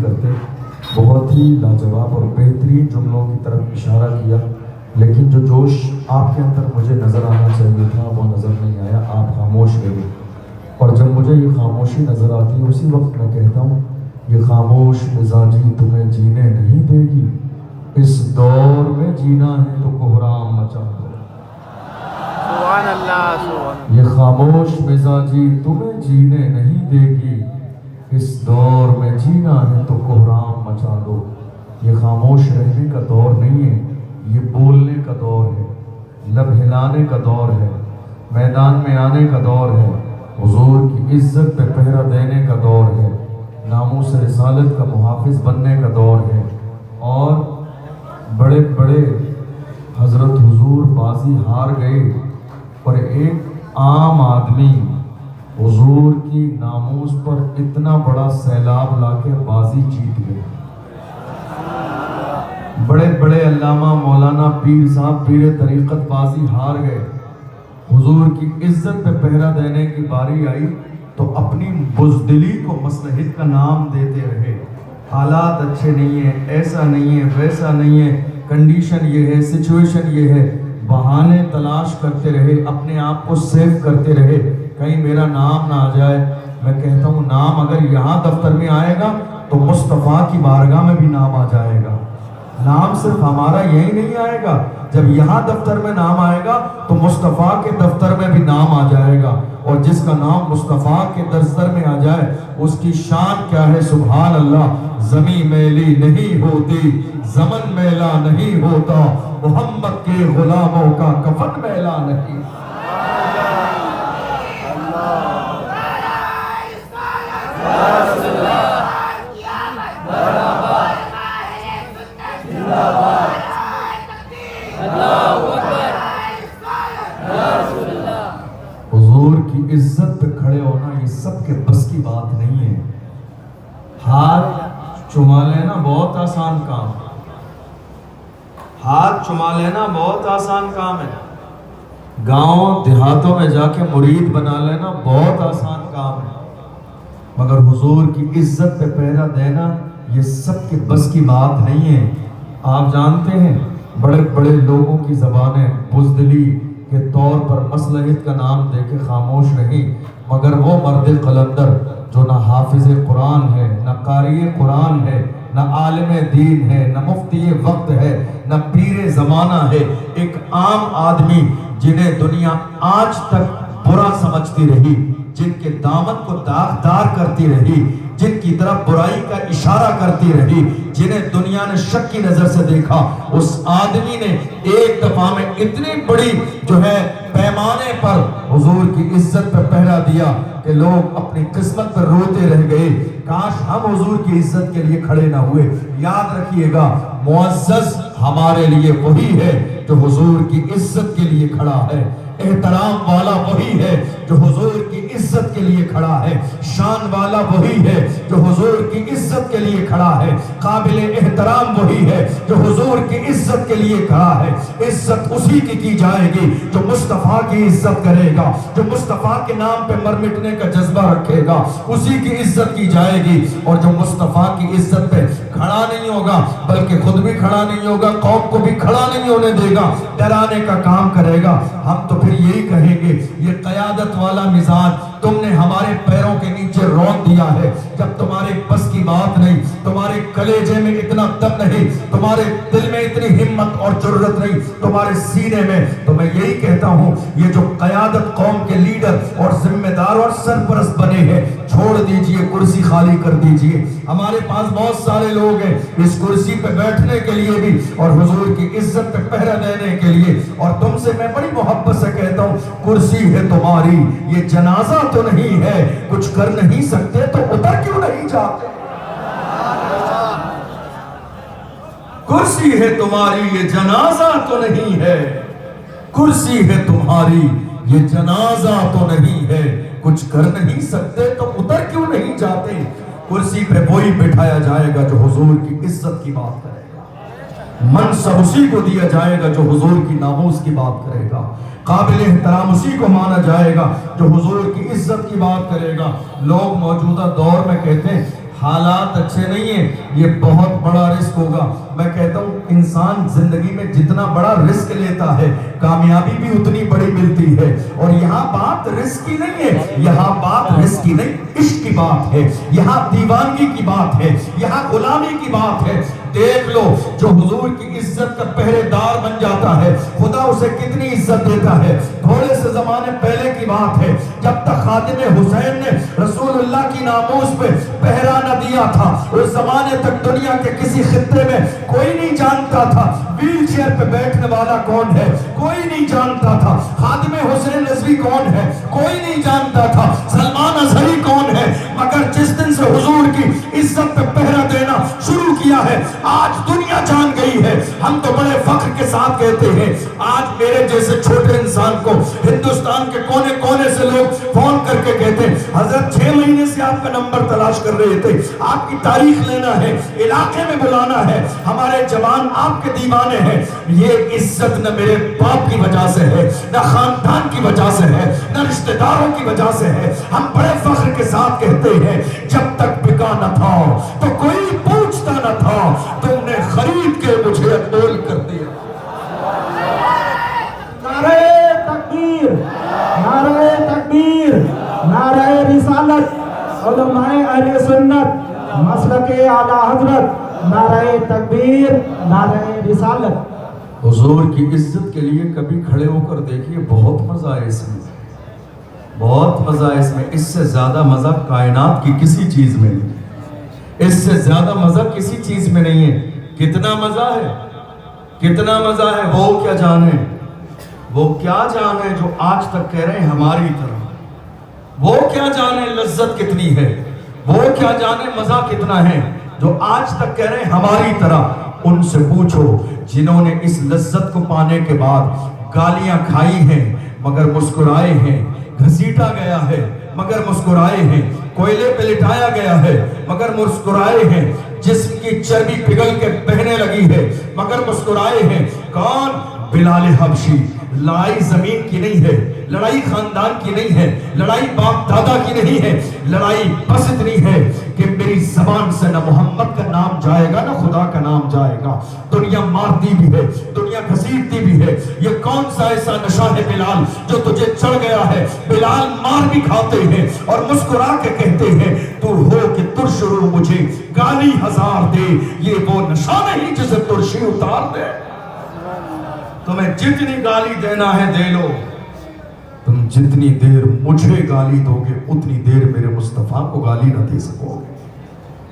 کرتے. بہت ہی لاجواب اور بہترین جملوں کی طرف اشارہ کیا، لیکن جو جوش آپ کے اندر مجھے نظر آنا چاہیے تھا وہ نظر نہیں آیا. آپ خاموش رہے، اور جب مجھے یہ خاموشی نظر آتی ہے اسی وقت میں کہتا ہوں یہ خاموش مزاجی تمہیں جینے نہیں دے گی، اس دور میں جینا ہے تو کوہرام مچا دو. سبحان اللہ، سبحان یہ خاموش مزاجی تمہیں جینے نہیں دے گی، اس دور میں جینا ہے تو کوہرام مچا دو. یہ خاموش رہنے کا دور نہیں ہے، یہ بولنے کا دور ہے، لب ہلانے کا دور ہے، میدان میں آنے کا دور ہے، حضور کی عزت پہ پہرا دینے کا دور ہے، ناموس رسالت کا محافظ بننے کا دور ہے. اور بڑے بڑے حضرت حضور بازی ہار گئے اور ایک عام آدمی حضور کی ناموس پر اتنا بڑا سیلاب لا کے بازی جیت گئے. بڑے بڑے علامہ مولانا پیر صاحب پیر طریقت بازی ہار گئے. حضور کی عزت پہ پہرا دینے کی باری آئی تو اپنی بزدلی کو مصلحت کا نام دیتے رہے. حالات اچھے نہیں ہیں، ایسا نہیں ہے، ویسا نہیں ہے، کنڈیشن یہ ہے، سچویشن یہ ہے، بہانے تلاش کرتے رہے، اپنے آپ کو سیو کرتے رہے کہیں میرا نام نہ آ جائے. میں کہتا ہوں نام اگر یہاں دفتر میں آئے گا تو مصطفیٰ کی بارگاہ میں بھی نام آ جائے گا. نام صرف ہمارا یہی نہیں آئے گا، جب یہاں دفتر میں نام آئے گا تو مصطفیٰ کے دفتر میں بھی نام آ جائے گا. اور جس کا نام مصطفیٰ کے دفتر میں آ جائے اس کی شان کیا ہے، سبحان اللہ. زمین میلی نہیں ہوتی، زمن میلا نہیں ہوتا، محمد کے غلاموں کا کفن میلا نہیں. حضور کی عزت پہ کھڑے ہونا یہ سب کے بس کی بات نہیں ہے. ہاتھ چما لینا بہت آسان کام ہے، ہاتھ چما لینا بہت آسان کام ہے، گاؤں دیہاتوں میں جا کے مرید بنا لینا بہت آسان کام ہے، مگر حضور کی عزت پہ پہرا دینا یہ سب کے بس کی بات نہیں ہے. آپ جانتے ہیں بڑے بڑے لوگوں کی زبانیں بزدلی کے طور پر مصلحت کا نام دے کے خاموش رہی، مگر وہ مرد قلندر جو نہ حافظ قرآن ہے، نہ قاری قرآن ہے، نہ عالم دین ہے، نہ مفتی وقت ہے، نہ پیر زمانہ ہے، ایک عام آدمی جنہیں دنیا آج تک برا سمجھتی رہی، جن کے دامن کو داغدار کرتی رہی، جن کی طرف برائی کا اشارہ کرتی رہی، جنہیں دنیا نے شک کی نظر سے دیکھا، اس آدمی نے ایک دفعہ میں اتنی بڑی جو ہے پیمانے پر حضور کی عزت پر پہرا دیا کہ لوگ اپنی قسمت پر روتے رہ گئے. کاش ہم حضور کی عزت کے لیے کھڑے نہ ہوئے. یاد رکھیے گا معزز ہمارے لیے وہی ہے جو حضور کی عزت کے لیے کھڑا ہے، احترام والا وہی ہے جو حضور کی عزت کے لیے کھڑا ہے، شان والا وہی ہے جو حضور کی عزت کے لیے کھڑا ہے، قابل احترام وہی ہے جو حضور کی عزت کے لیے کھڑا ہے. عزت اسی کی جائے گی جو مصطفیٰ کی عزت کرے گا، جو مصطفیٰ کے نام پہ مر مٹنے کا جذبہ رکھے گا، اسی کی عزت کی جائے گی. اور جو مصطفیٰ کی عزت پہ کھڑا نہیں ہوگا بلکہ خود بھی کھڑا نہیں ہوگا، قوم کو بھی کھڑا نہیں ہونے دے گا، ڈرانے کا کام کرے گا، ہم تو پھر یہی کہیں گے یہ قیادت والا مزاج تم نے ہمارے پیروں کے نیچے رون دیا ہے. جب تمہارے بس کی بات نہیں، تمہارے کلیجے میں اتنا دم نہیں، تمہارے دل میں اتنی ہمت اور جرت نہیں، تمہارے سینے میں، تو میں یہی کہتا ہوں یہ جو قیادت قوم کے لیڈر اور ذمہ دار اور سرپرست بنے ہیں چھوڑ دیجئے، کرسی خالی کر دیجئے. ہمارے پاس بہت سارے لوگ ہیں اس کرسی پہ بیٹھنے کے لیے بھی اور حضور کی عزت پہ پہرا دینے کے لیے. اور تم سے میں بڑی محبت سے کہتا ہوں کرسی ہے تمہاری، یہ جنازہ تو نہیں ہے، کچھ کر نہیں سکتے تو اتر کیوں نہیں جاتے؟ کرسی ہے تمہاری یہ جنازہ تو نہیں ہے، کرسی ہے تمہاری یہ جنازہ تو نہیں ہے، کچھ کر نہیں سکتے تو اتر کیوں نہیں جاتے؟ کرسی پہ وہی بٹھایا جائے گا جو حضور کی عزت کی بات کرے گا، منصب اسی کو دیا جائے گا جو حضور کی ناموس کی بات کرے گا، قابل احترام اسی کو مانا جائے گا جو حضور کی عزت کی بات کرے گا. لوگ موجودہ دور میں کہتے ہیں حالات اچھے نہیں ہیں، یہ بہت بڑا رسک ہوگا۔ میں کہتا ہوں انسان زندگی میں جتنا بڑا رسک لیتا ہے کامیابی بھی اتنی بڑی ملتی ہے۔ اور یہاں بات رسک کی نہیں ہے، یہاں بات رسک کی نہیں، عشق کی بات ہے، یہاں دیوانگی کی بات ہے، یہاں غلامی کی بات ہے۔ دیکھ لو جو حضور کی عزت کا پہرے دار بن جاتا ہے خدا اسے کتنی عزت دیتا ہے۔ تھوڑے سے زمانے پہلے کی بات ہے، جب تک خادم حسین نے رسول اللہ کی ناموس پہ پہرا نہ دیا تھا اس زمانے تک دنیا کے کسی خطے میں کوئی نہیں جانتا تھا ویل چیئر پہ بیٹھنے والا کون ہے، کوئی نہیں جانتا تھا خادم حسین رضوی کون ہے، کوئی نہیں جانتا تھا سلمان اظہری کون ہے۔ مگر جس دن سے حضور کی عزت پہ پہرا دینا شروع کیا ہے آج دنیا جان گئی ہے۔ ہم تو بڑے فخر کے ساتھ کہتے ہیں، آج میرے جیسے چھوٹے انسان کو ہندوستان کے کونے کونے سے لوگ فون کر کے کہتے ہیں حضرت 6 مہینے سے آپ کا نمبر تلاش کر رہے تھے، آپ کی تاریخ لینا ہے، علاقے میں بلانا ہے، ہمارے جوان آپ کے دیوانے ہیں۔ یہ عزت نہ میرے باپ کی وجہ سے ہے، نہ خاندان کی وجہ سے ہے، نہ رشتہ داروں کی وجہ سے ہے۔ ہم بڑے فخر کے ساتھ کہتے ہیں جب تک بکا نہ تھا تو کوئی پوچھتا نہ تھا، تم نے خرید کے مجھے انمول کر دیا۔ نعرہ تکبیر، نعرہ تکبیر، نعرہ رسالت، علماء اہل سنت، مسلک اعلیٰ حضرت، نعرہ تکبیر، نعرہ رسالت۔ حضور کی عزت کے لیے کبھی کھڑے ہو کر دیکھیے، بہت مزہ ہے اس میں، بہت مزہ ہے اس میں۔ اس سے زیادہ مزہ کائنات کی کسی چیز میں نہیں، اس سے زیادہ مزہ کسی چیز میں نہیں ہے۔ کتنا مزہ ہے، کتنا مزہ ہے، وہ کیا جانے، وہ کیا جانے جو آج تک کہہ رہے ہیں ہماری طرح، وہ کیا جانے لذت کتنی ہے، وہ کیا جانے مزہ کتنا ہے جو آج تک کہہ رہے ہیں ہماری طرح۔ ان سے پوچھو جنہوں نے اس لذت کو پانے کے بعد گالیاں کھائی ہیں مگر مسکرائے ہیں، گھسیٹا گیا ہے مگر مسکرائے ہیں، کوئلے پہ لٹایا گیا ہے مگر مسکرائے ہیں، جسم کی چربی پگھل کے بہنے لگی ہے مگر مسکرائے ہیں۔ کون؟ بلال حبشی۔ لڑائی زمین کی نہیں ہے، لڑائی خاندان کی نہیں ہے، لڑائی باپ دادا کی نہیں ہے، لڑائی بس اتنی ہے کہ میری زبان سے نہ محمد کا نام جائے گا نہ خدا کا نام جائے گا۔ دنیا مارتی بھی ہے، دنیا گھسیٹتی بھی ہے، یہ کون سا ایسا نشہ ہے بلال جو تجھے چڑھ گیا ہے؟ بلال مار بھی کھاتے ہیں اور مسکرا کے کہتے ہیں تو ہو کہ ترش رو مجھے گالی ہزار دے، یہ وہ نشہ نہیں جسے ترشی اتار دے۔ تمہیں جتنی گالی دینا ہے دے لو، تم جتنی دیر مجھے گالی دو گے اتنی دیر میرے مصطفیٰ کو گالی نہ دے سکو گے۔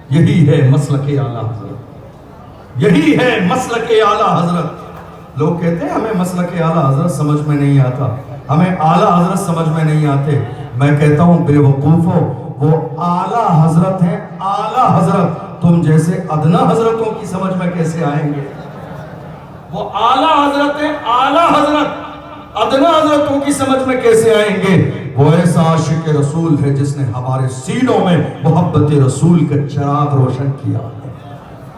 یہی ہے مسلک اعلیٰ حضرت، یہی ہے مسلک اعلیٰ حضرت۔ لوگ کہتے ہیں ہمیں مسلک اعلیٰ حضرت سمجھ میں نہیں آتا، ہمیں اعلیٰ حضرت سمجھ میں نہیں آتے۔ میں کہتا ہوں بے وقوفو، وہ اعلیٰ حضرت ہیں، اعلیٰ حضرت۔ تم جیسے ادنا حضرتوں کی سمجھ میں کیسے آئیں گے؟ وہ اعلیٰ حضرت ہیں، اعلیٰ حضرت، ادنا حضرتوں کی سمجھ میں کیسے آئیں گے؟ وہ ایسا عاشق رسول ہے جس نے ہمارے سینوں میں محبت رسول کا چراغ روشن کیا۔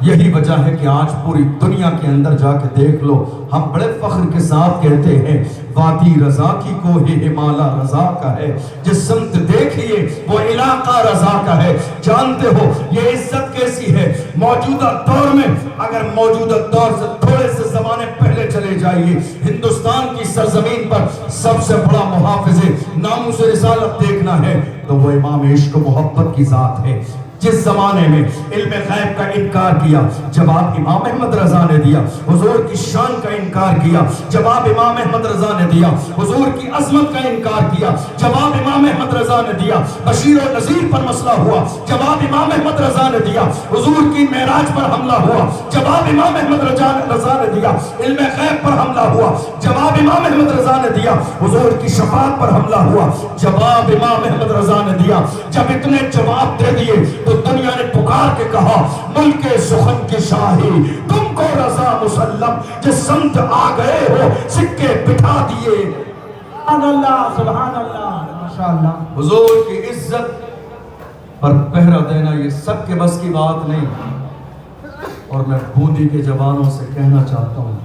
یہی وجہ ہے کہ آج پوری دنیا کے اندر جا کے دیکھ لو، ہم بڑے فخر کے ساتھ کہتے ہیں وادی رضا کی کوہ ہمالا رضا کا ہے، جس سمت دیکھیے وہ علاقہ رضا کا ہے۔ جانتے ہو یہ عزت کیسی ہے؟ موجودہ دور میں، اگر موجودہ دور سے تھوڑے سے زمانے پہلے چلے جائیے، ہندوستان کی سرزمین پر سب سے بڑا محافظ ناموس رسالت دیکھنا ہے تو وہ امام عشق و محبت کی ذات ہے۔ جس زمانے میں علم غیب کا انکار کیا، جواب امام احمد رضا نے دیا۔ حضور کی شان کا انکار کیا، جواب امام احمد رضا نے دیا۔ حضور کی عظمت کا انکار کیا، جواب امام احمد رضا نے دیا۔ بشیر و نذیر پر مسئلہ ہوا، جواب امام احمد رضا نے دیا۔ حضور کی معراج پر حملہ ہوا، جواب امام احمد رضا نے دیا۔ علم غیب پر حملہ ہوا، جواب امام احمد رضا نے دیا۔ حضور کی شفاعت پر حملہ ہوا، جواب امام احمد رضا نے دیا۔ جب اتنے جواب دے دیے تو دنیا نے پکار کے کہا ملک سخن کی شاہی تم کو رضا مسلم، جس سمت آ گئے ہو سکے بٹھا دیے۔ سبحان اللہ، سبحان اللہ، ماشاءاللہ۔ حضور کی عزت پر پہرا دینا یہ سب کے بس کی بات نہیں۔ اور میں بودی کے جوانوں سے کہنا چاہتا ہوں،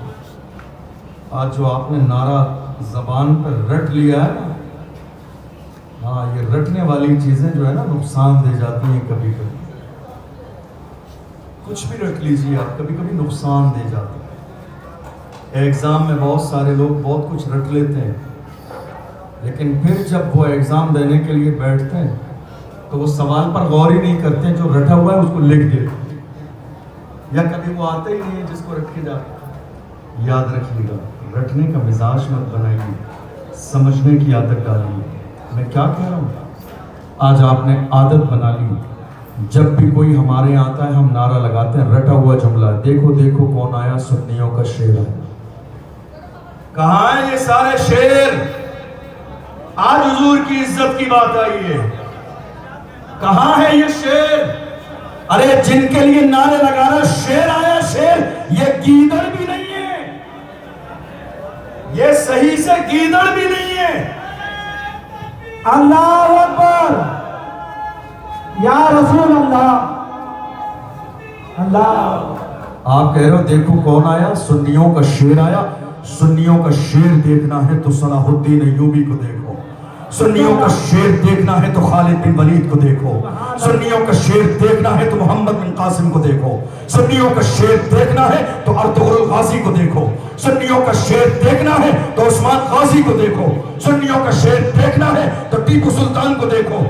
آج جو آپ نے نعرہ زبان پر رٹ لیا ہے نا، ہاں یہ رٹنے والی چیزیں جو ہے نا نقصان دے جاتی ہیں کبھی کبھی۔ کچھ بھی رکھ لیجیے آپ، کبھی کبھی نقصان دے جاتا ہے۔ ایگزام میں بہت سارے لوگ بہت کچھ رکھ لیتے ہیں، لیکن پھر جب وہ ایگزام دینے کے لیے بیٹھتے ہیں تو وہ سوال پر غور ہی نہیں کرتے، جو رٹا ہوا ہے اس کو لکھ دیتے، یا کبھی وہ آتا ہی نہیں ہے جس کو رکھ کے جاتے۔ یاد رکھیے گا، رٹنے کا مزاج مت بنائیے، سمجھنے کی عادت ڈالیے۔ میں کیا کہہ رہا ہوں؟ آج آپ نے عادت بنا لی، جب بھی کوئی ہمارے یہاں آتا ہے ہم نعرہ لگاتے ہیں، رٹا ہوا جملہ، دیکھو دیکھو کون آیا، سنیوں کا شیر ہے۔ کہاں ہیں یہ سارے شیر؟ آج حضور کی عزت کی بات آئی ہے، کہاں ہے یہ شیر؟ ارے جن کے لیے نعرے لگا رہا شیر آیا شیر، یہ گیدڑ بھی نہیں ہے، یہ صحیح سے گیدڑ بھی نہیں ہے۔ اللہ اکبر، یا رسول اللہ، اللہ۔ آپ کہہ رہے ہو دیکھو کون آیا، سنیوں کا شیر آیا۔ سنیوں کا شیر دیکھنا ہے تو صلاح الدین ایوبی کو دیکھو، سنیوں کا شیر دیکھنا ہے تو خالد بن ولید کو دیکھو، سنیوں کا شیر دیکھنا ہے تو محمد بن قاسم کو دیکھو، سنیوں کا شیر دیکھنا ہے تو ارطغرل غازی کو دیکھو، سنیوں کا شیر دیکھنا ہے تو عثمان غازی کو دیکھو، سنیوں کا شیر دیکھنا ہے تو ٹیپو سلطان کو دیکھو،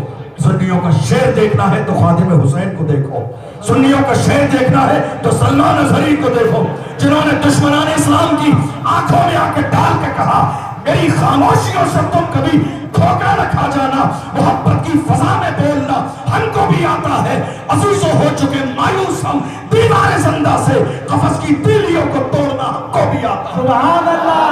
سنیوں کا شیر دیکھنا ہے تو خادم حسین کو دیکھو، سنیوں کا شیر دیکھنا ہے تو سلمان اظہری کو دیکھو، جنہوں نے دشمنان اسلام کی آنکھوں میں آ کے ڈال کے کہا میری خاموشیوں سے تم کبھی دھوکہ نہ کھا جانا، محبت کی فضا میں بولنا ہم کو بھی آتا ہے، عزیزوں ہو چکے مایوس ہم دیوار زندہ سے، قفس کی تیلیوں کو توڑنا ہم کو بھی آتا ہے۔ سبحان اللہ،